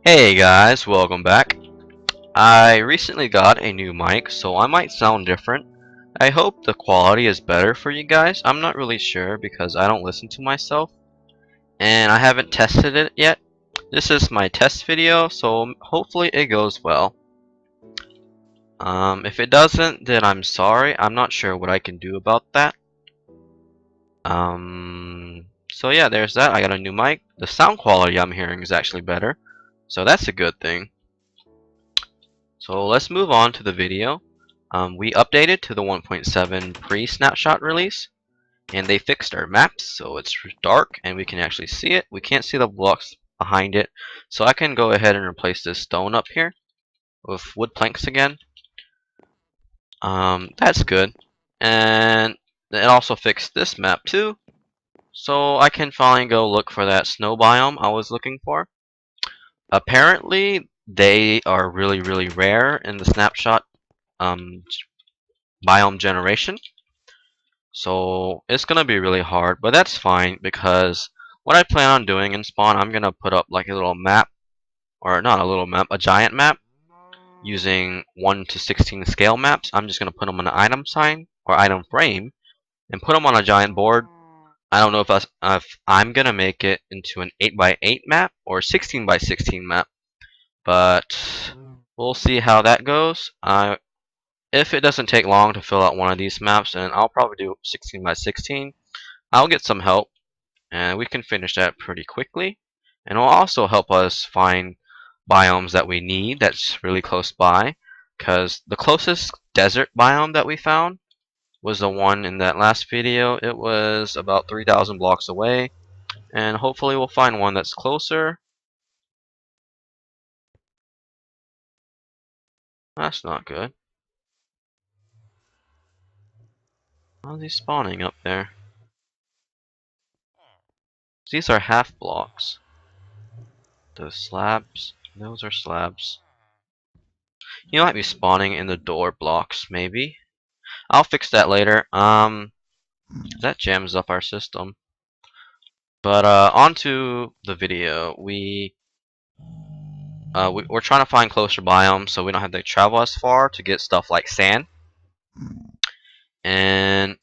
Hey guys, welcome back. I recently got a new mic, so I might sound different. I hope the quality is better for you guys. I'm not really sure because I don't listen to myself and I haven't tested it yet. This is my test video, so hopefully it goes well. If it doesn't, then I'm sorry. I'm not sure what I can do about that. So yeah, there's that. I got a new mic. The sound quality I'm hearing is actually better, so that's a good thing. So let's move on to the video. We updated to the 1.7 pre-snapshot release, and they fixed our maps, so it's dark and we can actually see it. We can't see the blocks behind it, so I can go ahead and replace this stone up here with wood planks again. That's good. And it also fixed this map too, so I can finally go look for that snow biome I was looking for. Apparently, they are really rare in the snapshot biome generation, so it's gonna be really hard, but that's fine because what I plan on doing in spawn, I'm gonna put up like a little map, or not a little map, a giant map using 1 to 16 scale maps. I'm just gonna put them on an item sign or item frame and put them on a giant board. I don't know if I'm gonna make it into an 8x8 map or 16x16 map, but we'll see how that goes. If it doesn't take long to fill out one of these maps, then I'll probably do 16x16. I'll get some help, and we can finish that pretty quickly. And it'll also help us find biomes that we need that's really close by, because the closest desert biome that we found was the one in that last video. It was about 3,000 blocks away, and hopefully we'll find one that's closer. That's not good. How's he spawning up there? These are half blocks. Those slabs, those are slabs. You might be spawning in the door blocks, maybe. I'll fix that later. That jams up our system. But on to the video. We're trying to find closer biomes so we don't have to travel as far to get stuff like sand. And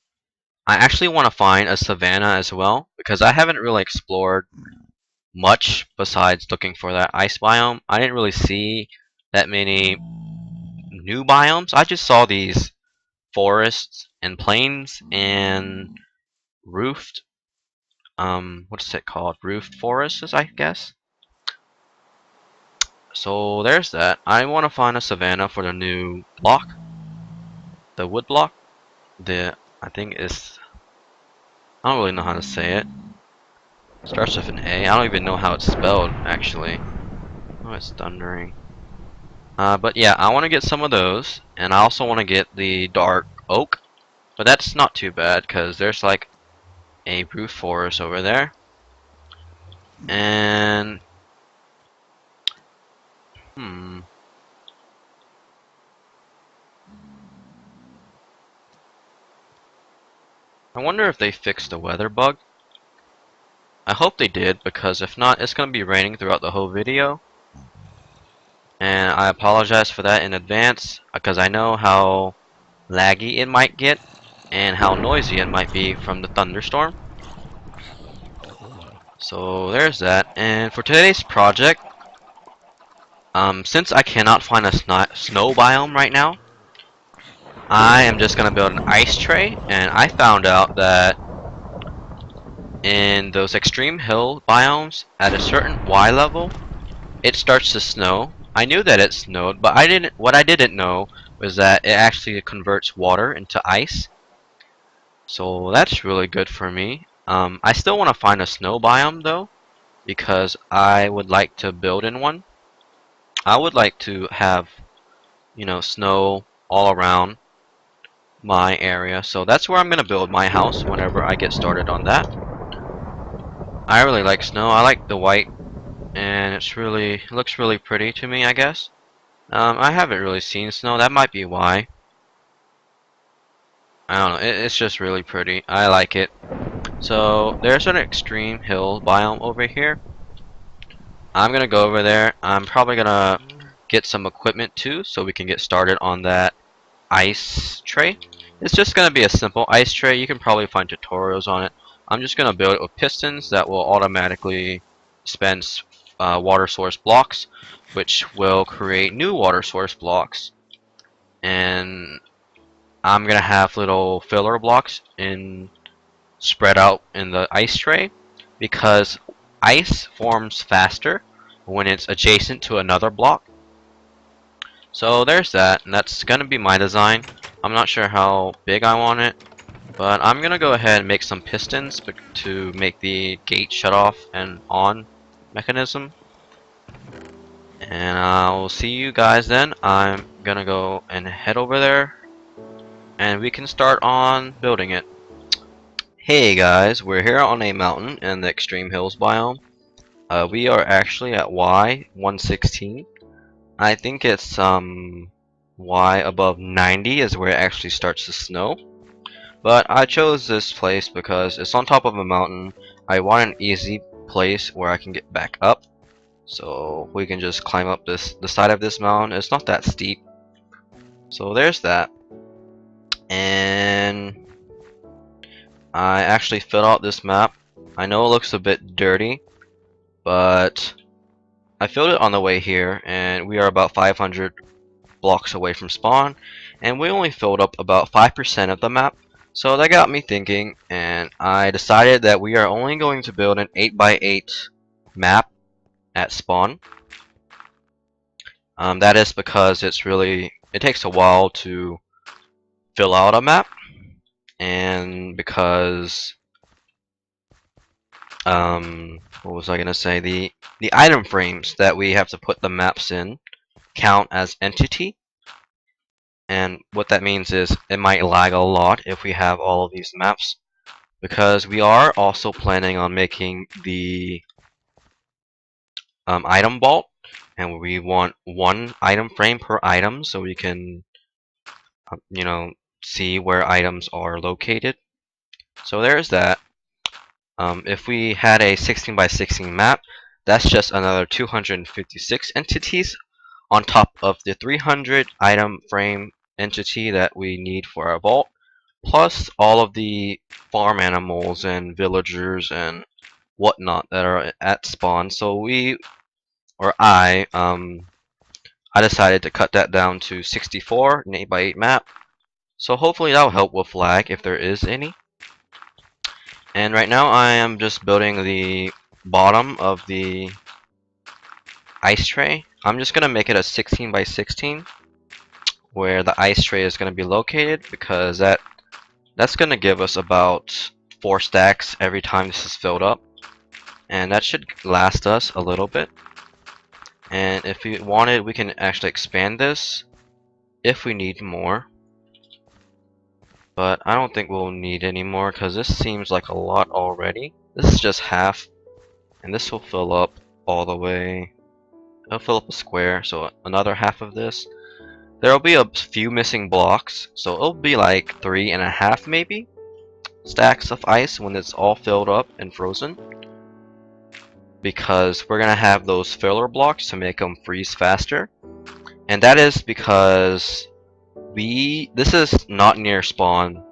I actually want to find a savanna as well, because I haven't really explored much besides looking for that ice biome. I didn't really see that many new biomes. I just saw these forests and plains and roofed what's it called, roofed forests, I guess. So there's that. I want to find a savanna for the new block, the wood block. I think it's, I don't really know how to say it. Starts with an A. I don't even know how it's spelled actually. Oh, it's thundering. But yeah, I want to get some of those, and I also want to get the dark oak, but that's not too bad because there's like a roof forest over there. And I wonder if they fixed the weather bug. I hope they did, because if not, it's going to be raining throughout the whole video. And I apologize for that in advance, because I know how laggy it might get and how noisy it might be from the thunderstorm. So there's that. And for today's project, since I cannot find a snow biome right now, I am just going to build an ice tray. And I found out that in those extreme hill biomes, at a certain Y level, it starts to snow. I knew that it snowed, but what I didn't know was that it actually converts water into ice. So that's really good for me. I still want to find a snow biome though, because I would like to build in one. I would like to have, snow all around my area. So that's where I'm going to build my house whenever I get started on that. I really like snow. I like the white, and it looks really pretty to me, I guess. I haven't really seen snow. That might be why. I don't know. It's just really pretty. I like it. So there's an extreme hill biome over here, I'm gonna go over there. I'm probably gonna get some equipment too, so we can get started on that ice tray. It's just gonna be a simple ice tray. You can probably find tutorials on it. I'm just gonna build it with pistons that will automatically dispense water source blocks, which will create new water source blocks. And I'm gonna have little filler blocks spread out in the ice tray, because ice forms faster when it's adjacent to another block. So there's that, and that's gonna be my design. I'm not sure how big I want it, but I'm gonna go ahead and make some pistons to make the gate shut off and on mechanism. And I'll see you guys then. I'm gonna go and head over there, and we can start on building it. Hey guys, we're here on a mountain in the extreme hills biome. We are actually at Y116. I think it's Y above 90 is where it actually starts to snow. But I chose this place because it's on top of a mountain. I want an easy place where I can get back up. So we can just climb up the side of this mountain. It's not that steep. So there's that. And I actually filled out this map. I know it looks a bit dirty, but I filled it on the way here, and we are about 500 blocks away from spawn, and we only filled up about 5% of the map. So that got me thinking, and I decided that we are only going to build an 8x8 map at spawn. That is because it takes a while to fill out a map, and because what was I gonna say? The item frames that we have to put the maps in count as entity, and what that means is it might lag a lot if we have all of these maps, because we are also planning on making the item vault, and we want one item frame per item so we can see where items are located. So there's that. If we had a 16 by 16 map, that's just another 256 entities on top of the 300 item frame entity that we need for our vault, plus all of the farm animals and villagers and whatnot that are at spawn. So I decided to cut that down to 64, an 8x8 map. So hopefully that'll help with lag if there is any. And right now I am just building the bottom of the ice tray. I'm just gonna make it a 16 by 16 where the ice tray is gonna be located, because that's gonna give us about 4 stacks every time this is filled up, and that should last us a little bit. And if we wanted, we can actually expand this if we need more, but I don't think we'll need any more because this seems like a lot already. This is just half, and this will fill up all the way. It'll fill up a square, so another half of this. There will be a few missing blocks, so it'll be like 3.5 maybe stacks of ice when it's all filled up and frozen, because we're gonna have those filler blocks to make them freeze faster. And that is because this is not near spawn,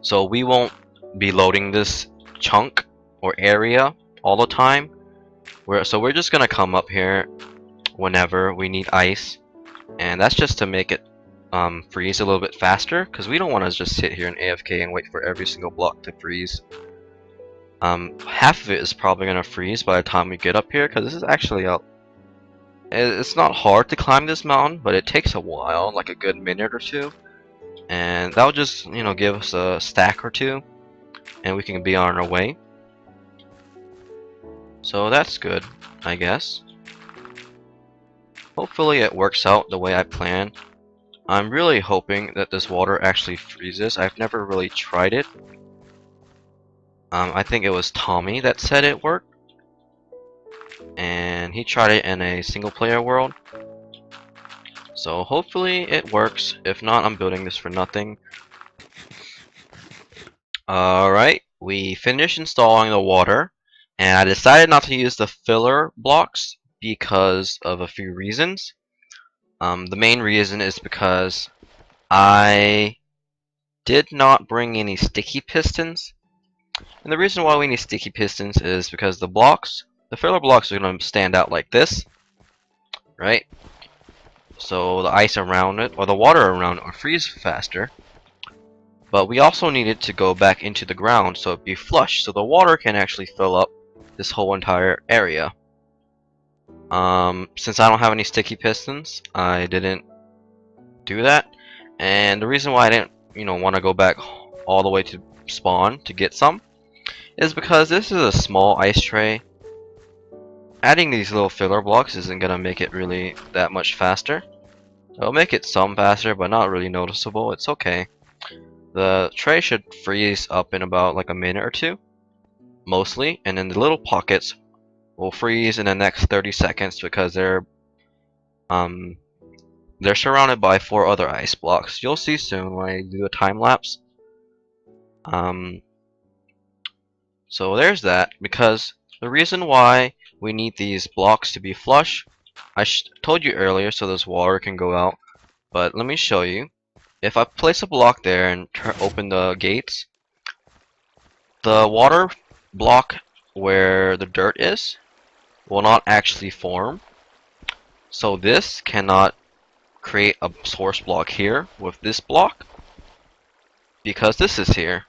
so we won't be loading this chunk or area all the time. So we're just gonna come up here whenever we need ice, and that's just to make it freeze a little bit faster, because we don't want to just sit here and AFK and wait for every single block to freeze. Half of it is probably gonna freeze by the time we get up here, because this is actually it's not hard to climb this mountain, but it takes a while, like a good minute or two, and that'll just give us a stack or two, and we can be on our way. So that's good, I guess. Hopefully it works out the way I planned. I'm really hoping that this water actually freezes. I've never really tried it. I think it was Tommy that said it worked, and he tried it in a single player world. So hopefully it works. If not, I'm building this for nothing. Alright, we finished installing the water, And I decided not to use the filler blocks because of a few reasons. The main reason is because I did not bring any sticky pistons. And the reason why we need sticky pistons is because the filler blocks are going to stand out like this, right? So the ice around it, or the water around it, will freeze faster. But we also need it to go back into the ground so it be flush, so the water can actually fill up this whole entire area. Since I don't have any sticky pistons, I didn't do that. And the reason why I didn't, want to go back all the way to spawn to get some is because this is a small ice tray. Adding these little filler blocks isn't gonna make it really that much faster. It'll make it some faster, but not really noticeable. It's okay. The tray should freeze up in about like a minute or two, mostly, and then the little pockets will freeze in the next 30 seconds because they're surrounded by 4 other ice blocks. You'll see soon when I do a time lapse. So there's that, because the reason why we need these blocks to be flush, I told you earlier so this water can go out, but let me show you. If I place a block there and open the gates, the water block where the dirt is will not actually form. So this cannot create a source block here with this block because this is here.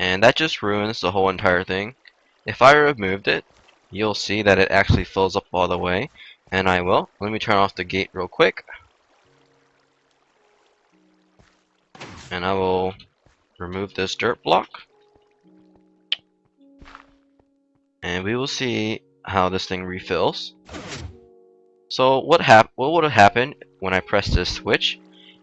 And that just ruins the whole entire thing. If I removed it, you'll see that it actually fills up all the way. And I will. Let me turn off the gate real quick. And I will remove this dirt block. And we will see how this thing refills. So what would have happened when I press this switch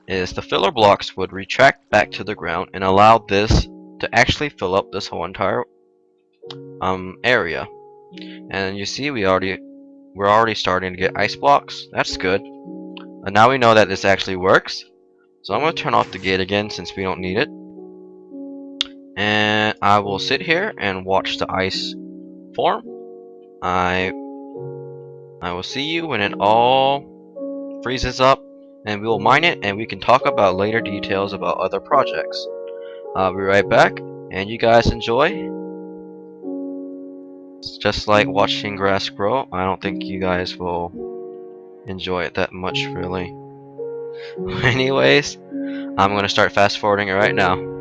is the filler blocks would retract back to the ground and allow this to actually fill up this whole entire area. And you see we're already starting to get ice blocks. That's good. And now we know that this actually works. So I'm going to turn off the gate again since we don't need it. And I will sit here and watch the ice form. I will see you when it all freezes up, and we will mine it, and we can talk about later details about other projects. I'll be right back, and you guys enjoy. It's just like watching grass grow. I don't think you guys will enjoy it that much, really. Anyways, I'm gonna start fast forwarding it right now.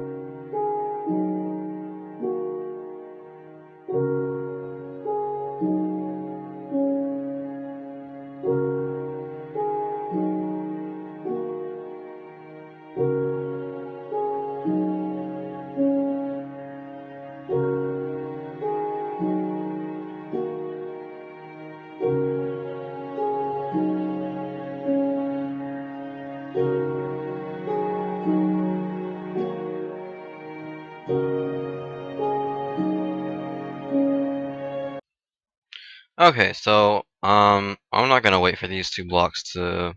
Okay, so I'm not gonna wait for these 2 blocks to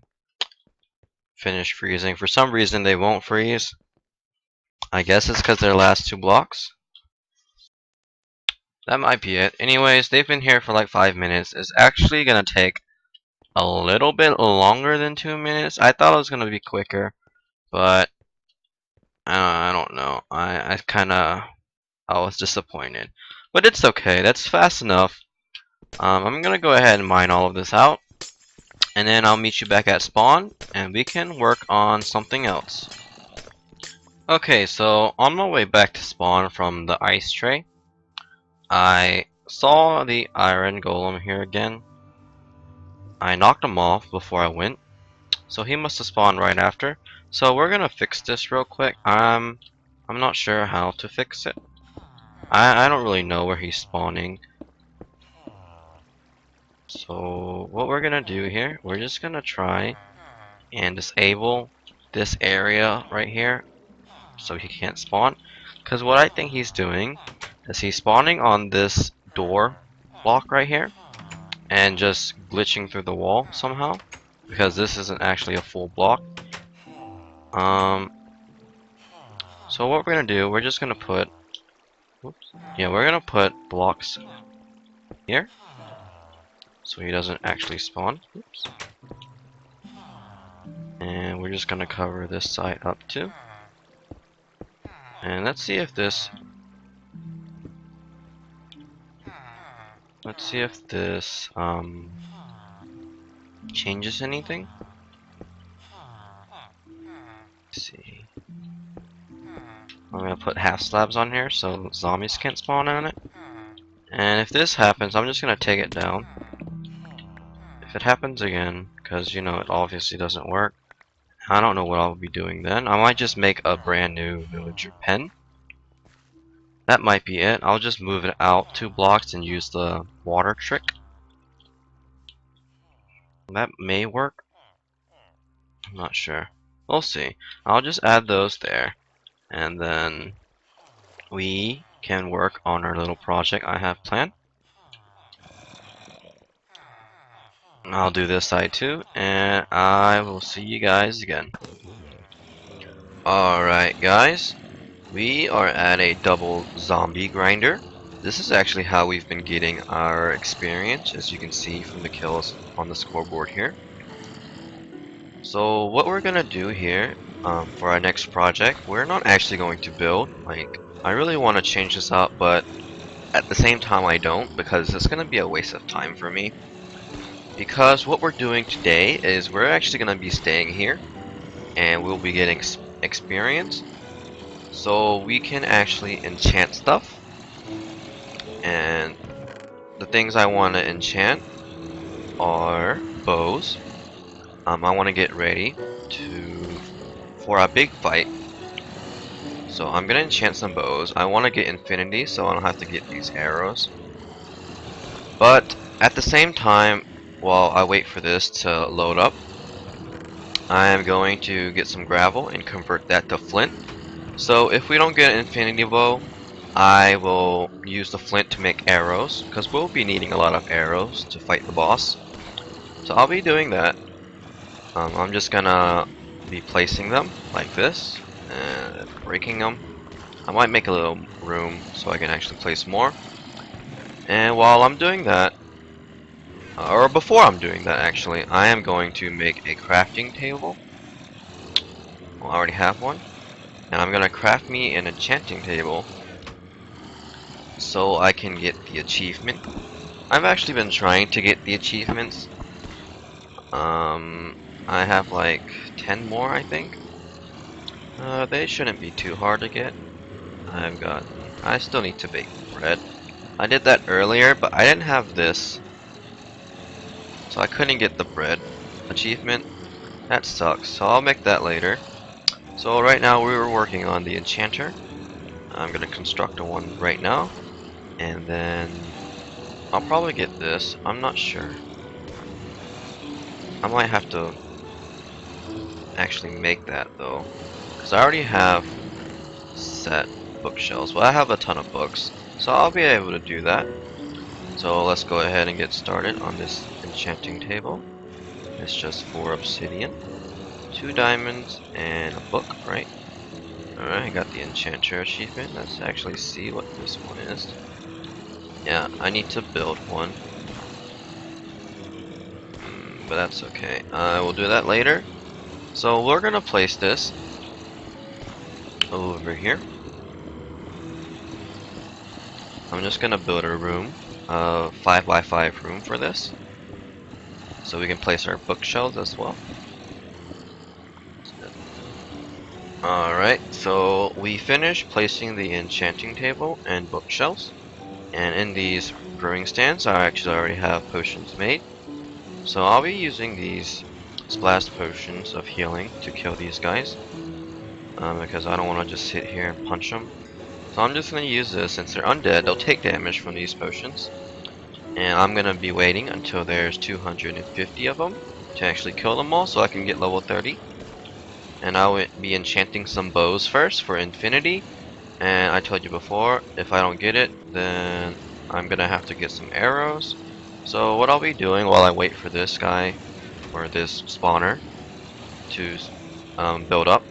finish freezing. For some reason they won't freeze. I guess it's because they're last 2 blocks. That might be it. Anyways, they've been here for like 5 minutes. It's actually gonna take a little bit longer than 2 minutes. I thought it was gonna be quicker, but I don't know. I was disappointed. But it's okay. That's fast enough. I'm gonna go ahead and mine all of this out, and then I'll meet you back at spawn, and we can work on something else. Okay, so on my way back to spawn from the ice tray, I saw the iron golem here again. I knocked him off before I went, so he must have spawned right after. So we're gonna fix this real quick. I'm not sure how to fix it. I don't really know where he's spawning. So what we're gonna do here, we're just gonna try and disable this area right here so he can't spawn. Because what I think he's doing is he's spawning on this door block right here and just glitching through the wall somehow, because this isn't actually a full block. So what we're gonna do, we're just gonna put, we're gonna put blocks here, so he doesn't actually spawn. Oops. And we're just gonna cover this side up too. And let's see if this changes anything. Let's see. I'm gonna put half slabs on here so zombies can't spawn on it. And if this happens, I'm just gonna take it down. If it happens again, because you know it obviously doesn't work, I don't know what I'll be doing then. I might just make a brand new villager pen. That might be it. I'll just move it out 2 blocks and use the water trick. That may work. I'm not sure. We'll see. I'll just add those there. And then we can work on our little project I have planned. I'll do this side too, and I will see you guys again. Alright guys, we are at a double zombie grinder. This is actually how we've been getting our experience, as you can see from the kills on the scoreboard here. So what we're gonna do here for our next project, we're not actually going to build. Like, I really want to change this up, but at the same time I don't, because it's gonna be a waste of time for me. Because what we're doing today is we're actually gonna be staying here, and we'll be getting experience, so we can actually enchant stuff. And the things I want to enchant are bows. I want to get ready for a big fight, so I'm gonna enchant some bows. I want to get infinity so I don't have to get these arrows, but at the same time, while I wait for this to load up, I am going to get some gravel and convert that to flint. So if we don't get an infinity bow, I will use the flint to make arrows, because we'll be needing a lot of arrows to fight the boss. So I'll be doing that. I'm just gonna be placing them like this and breaking them. I might make a little room so I can actually place more. And while I'm doing that, or before I'm doing that actually, I am going to make a crafting table. Well, I already have one. And I'm gonna craft me an enchanting table so I can get the achievement. I've actually been trying to get the achievements. I have like 10 more, I think. They shouldn't be too hard to get. I still need to bake bread. I did that earlier, but I didn't have this, so I couldn't get the bread achievement. That sucks, so I'll make that later. So right now we were working on the enchanter. I'm gonna construct a one right now, and then I'll probably get this. I'm not sure. I might have to actually make that though, because I already have set bookshelves. Well, I have a ton of books, so I'll be able to do that. So let's go ahead and get started on this enchanting table. It's just 4 obsidian, 2 diamonds, and a book, right? Alright, I got the enchanter achievement. Let's actually see what this one is. Yeah, I need to build one. But that's okay. I will do that later. So we're gonna place this over here. I'm just gonna build a room, 5x5 room for this, so we can place our bookshelves as well. Alright, so we finished placing the enchanting table and bookshelves, and in these brewing stands I actually already have potions made. So I'll be using these splash potions of healing to kill these guys, because I don't want to just sit here and punch them. So I'm just going to use this. Since they're undead, they'll take damage from these potions. And I'm going to be waiting until there's 250 of them to actually kill them all so I can get level 30. And I will be enchanting some bows first for infinity. And I told you before, if I don't get it, then I'm going to have to get some arrows. So what I'll be doing while I wait for this guy, or this spawner, to build up,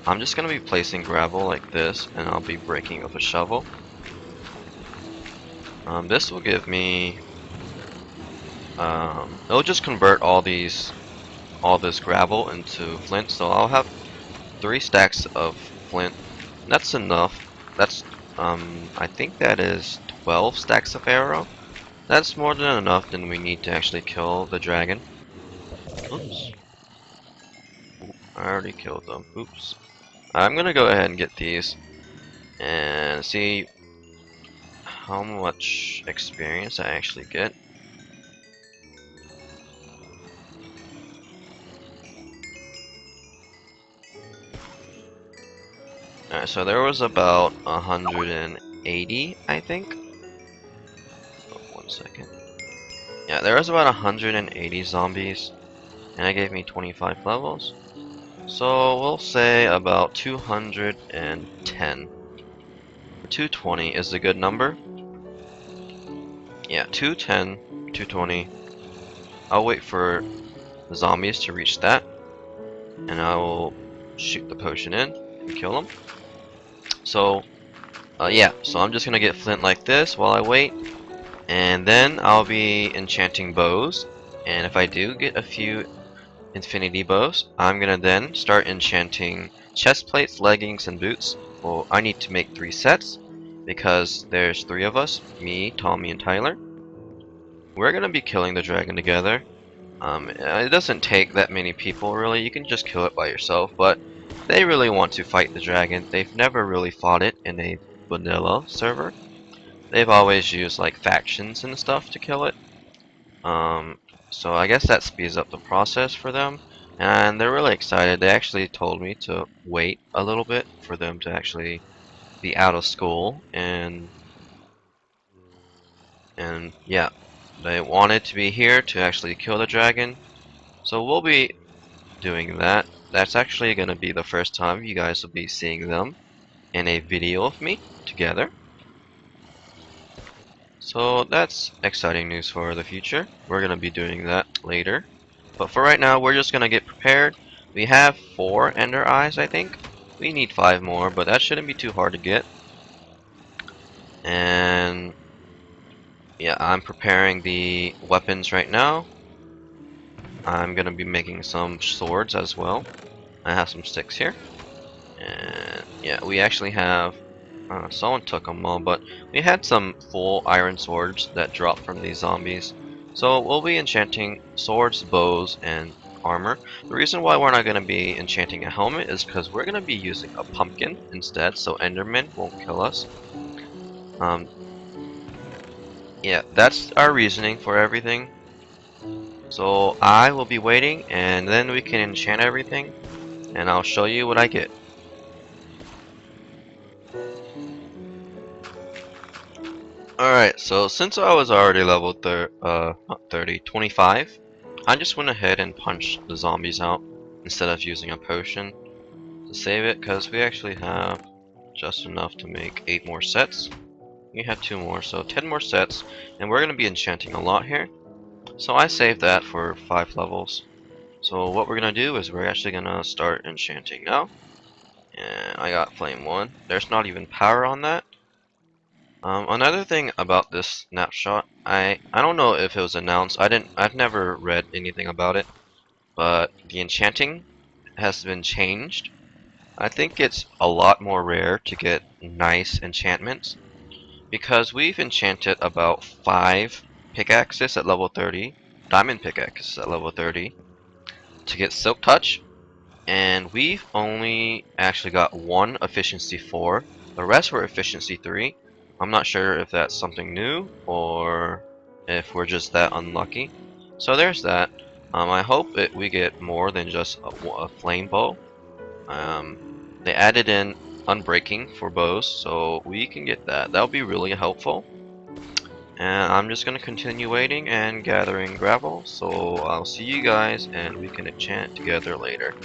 I'm just going to be placing gravel like this, and I'll be breaking with a shovel. This will give me it'll just convert all this gravel into flint. So I'll have 3 stacks of flint. That's enough. That's I think that is 12 stacks of arrow. That's more than enough than we need to actually kill the dragon. Oops. I already killed them. Oops. I'm gonna go ahead and get these and see how much experience I actually get. Alright, so there was about 180, I think. Oh, 1 second. Yeah, there was about 180 zombies, and it gave me 25 levels. So we'll say about 210. Or 220 is a good number. Yeah, 210, 220. I'll wait for the zombies to reach that, and I will shoot the potion in and kill them. So, yeah, so I'm just gonna get flint like this while I wait, and then I'll be enchanting bows. And if I do get a few infinity bows, I'm gonna then start enchanting chest plates, leggings, and boots. Well, I need to make 3 sets because there's 3 of us, me, Tommy, and Tyler. We're gonna be killing the dragon together. It doesn't take that many people really, you can just kill it by yourself, but they really want to fight the dragon. They've never really fought it in a vanilla server. They've always used like factions and stuff to kill it. Um, so I guess that speeds up the process for them, and they're really excited. They actually told me to wait a little bit for them to actually be out of school, and yeah, they wanted to be here to actually kill the dragon. So we'll be doing that. That's actually going to be the first time you guys will be seeing them in a video of me together. So that's exciting news for the future. We're going to be doing that later. But for right now, we're just going to get prepared. We have 4 ender eyes, I think. We need 5 more, but that shouldn't be too hard to get. And yeah, I'm preparing the weapons right now. I'm going to be making some swords as well. I have some sticks here. And yeah, we actually have someone took them all, but we had some full iron swords that dropped from these zombies. So we'll be enchanting swords, bows, and armor. The reason why we're not going to be enchanting a helmet is because we're going to be using a pumpkin instead, so endermen won't kill us. Um, yeah, that's our reasoning for everything. So I will be waiting, and then we can enchant everything, and I'll show you what I get. Alright, so since I was already level not 30, 25, I just went ahead and punched the zombies out instead of using a potion to save it, because we actually have just enough to make 8 more sets. We have 2 more, so 10 more sets, and we're going to be enchanting a lot here. So I saved that for 5 levels. So what we're going to do is we're actually going to start enchanting now. And I got flame 1. There's not even power on that. Another thing about this snapshot, I don't know if it was announced. I've never read anything about it, but the enchanting has been changed. I think it's a lot more rare to get nice enchantments because we've enchanted about 5 pickaxes at level 30, diamond pickaxes at level 30 to get silk touch, and we've only actually got 1 efficiency 4. The rest were efficiency 3. I'm not sure if that's something new or if we're just that unlucky. So there's that. I hope that we get more than just a flame bow. They added in unbreaking for bows, so we can get that. That'll be really helpful. And I'm just going to continue waiting and gathering gravel, so I'll see you guys and we can enchant together later.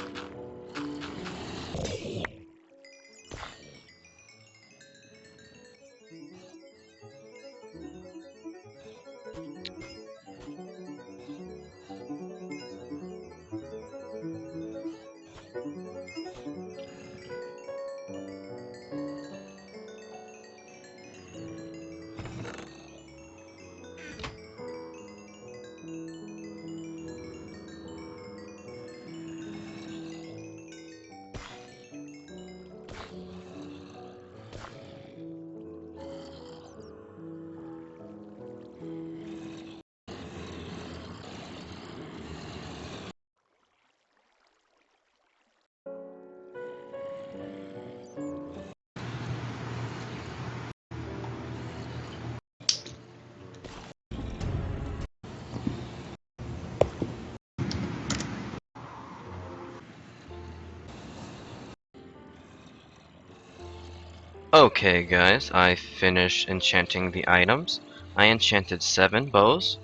Okay guys, I finished enchanting the items. I enchanted 7 bows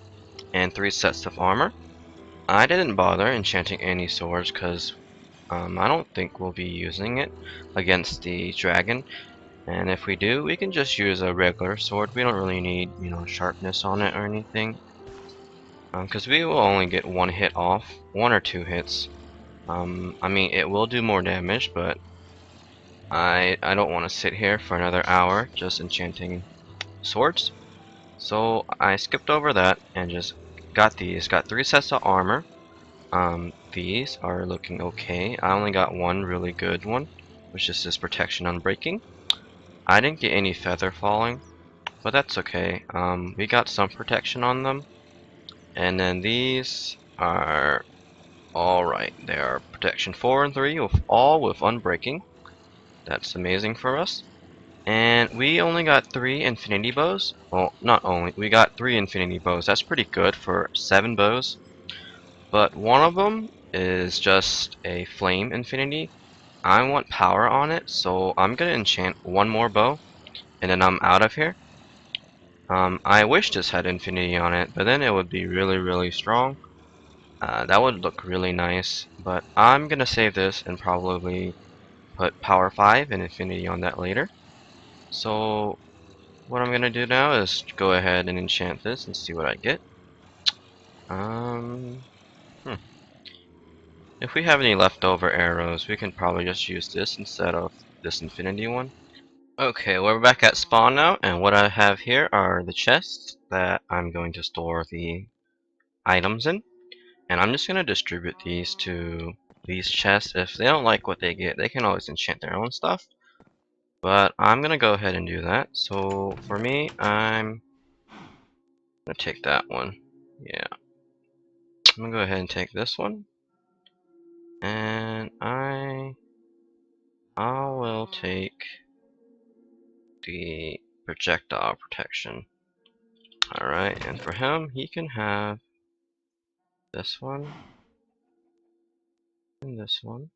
and 3 sets of armor. I didn't bother enchanting any swords because I don't think we'll be using it against the dragon. And if we do, we can just use a regular sword. We don't really need, sharpness on it or anything. Because we will only get 1 hit off, 1 or 2 hits. I mean, it will do more damage, but I don't want to sit here for another hour just enchanting swords. So I skipped over that and just got these. Got 3 sets of armor. These are looking okay. I only got 1 really good one, which is this protection on breaking. I didn't get any feather falling, but that's okay. We got some protection on them. And then these are alright. They are protection 4 and 3, with unbreaking. That's amazing for us. And we only got 3 infinity bows. Well, not only, we got 3 infinity bows. That's pretty good for 7 bows. But one of them is just a flame infinity. I want power on it, so I'm gonna enchant 1 more bow, and then I'm out of here. I wish this had infinity on it, but then it would be really, really strong. That would look really nice, but I'm gonna save this and probably put power 5 and infinity on that later. So what I'm gonna do now is go ahead and enchant this and see what I get. Um, hmm. If we have any leftover arrows, we can probably just use this instead of this infinity one. Okay, we're back at spawn now, and what I have here are the chests that I'm going to store the items in. And I'm just going to distribute these to these chests. If they don't like what they get, they can always enchant their own stuff. But I'm going to go ahead and do that. So for me, I'm going to take that one. Yeah, I'm going to go ahead and take this one. And I will take the projectile protection. Alright, and for him, he can have this one, and this one,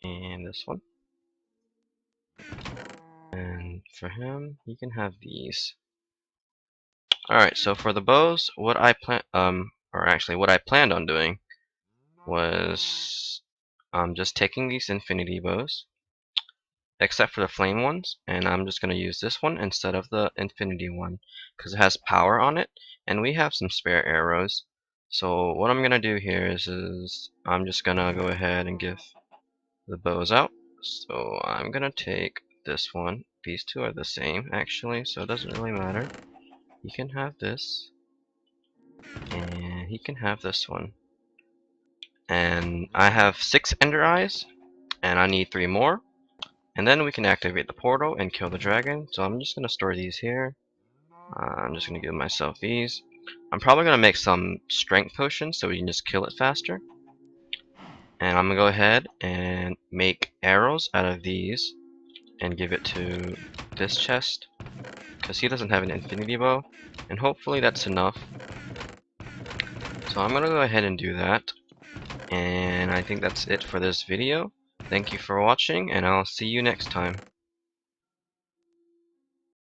and this one. And for him, he can have these. Alright, so for the bows, what I planned on doing was just taking these infinity bows, except for the flame ones, and I'm just going to use this one instead of the infinity one because it has power on it, and we have some spare arrows. So what I'm going to do here is I'm just going to go ahead and give the bows out. So I'm going to take this one. These two are the same actually, so it doesn't really matter. He can have this, and he can have this one. And I have 6 ender eyes, and I need 3 more. And then we can activate the portal and kill the dragon. So I'm just going to store these here. I'm just going to give myself these. I'm probably going to make some strength potions so we can just kill it faster. And I'm going to go ahead and make arrows out of these and give it to this chest because he doesn't have an infinity bow. And hopefully that's enough. So I'm going to go ahead and do that. And I think that's it for this video. Thank you for watching, and I'll see you next time.